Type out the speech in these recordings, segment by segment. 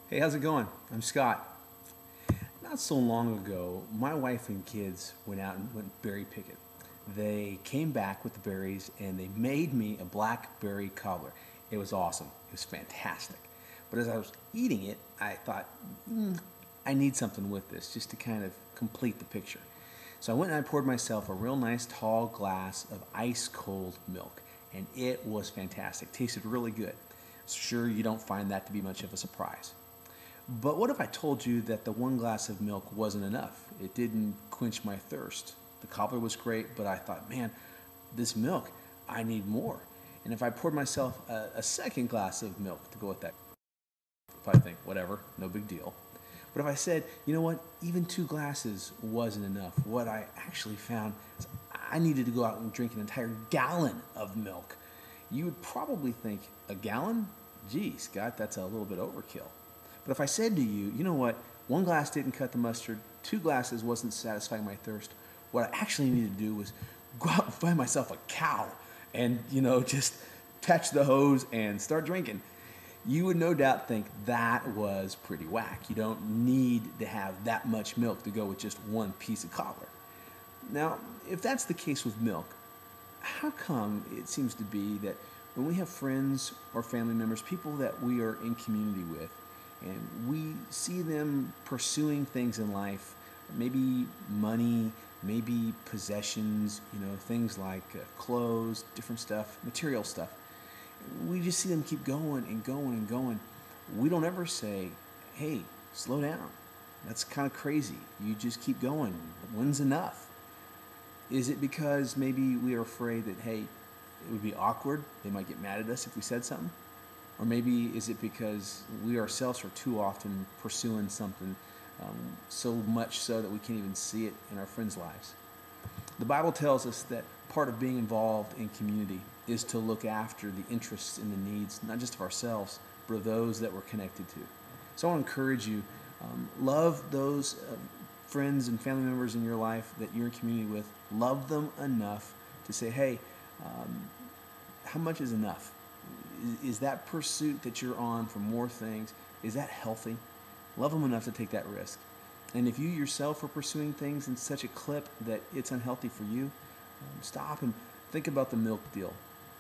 Hey, how's it going? I'm Scott. Not so long ago, my wife and kids went out and went berry picking. They came back with the berries and they made me a blackberry cobbler. It was awesome. It was fantastic. But as I was eating it, I thought, I need something with this just to kind of complete the picture. So I went and I poured myself a real nice tall glass of ice cold milk, and it was fantastic. Tasted really good. Sure, you don't find that to be much of a surprise. But what if I told you that the one glass of milk wasn't enough? It didn't quench my thirst. The cobbler was great, but I thought, man, this milk, I need more. And if I poured myself a second glass of milk to go with that, if I think, whatever, no big deal. But if I said, you know what, even 2 glasses wasn't enough, what I actually found is I needed to go out and drink an entire gallon of milk. You would probably think, a gallon? Gee, Scott, that's a little bit overkill. But if I said to you, you know what, 1 glass didn't cut the mustard, 2 glasses wasn't satisfying my thirst, what I actually needed to do was go out and find myself a cow and, just touch the hose and start drinking. You would no doubt think that was pretty whack. You don't need to have that much milk to go with just one piece of cobbler. Now, if that's the case with milk, how come it seems to be that when we have friends or family members, people that we are in community with, and we see them pursuing things in life, maybe money, maybe possessions, things like clothes, different stuff, material stuff. We just see them keep going and going and going. We don't ever say, hey, slow down. That's kind of crazy. You just keep going. When's enough? Is it because maybe we are afraid that, hey, it would be awkward, they might get mad at us if we said something? Or maybe is it because we ourselves are too often pursuing something so much so that we can't even see it in our friends' lives? The Bible tells us that part of being involved in community is to look after the interests and the needs, not just of ourselves, but of those that we're connected to. So I want to encourage you, love those friends and family members in your life that you're in community with. Love them enough to say, hey, how much is enough? Is that pursuit that you're on for more things, is that healthy? Love them enough to take that risk. And if you yourself are pursuing things in such a clip that it's unhealthy for you, stop and think about the milk deal.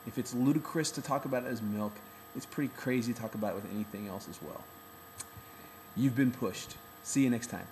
If it's ludicrous to talk about it as milk, it's pretty crazy to talk about it with anything else as well. You've been pushed. See you next time.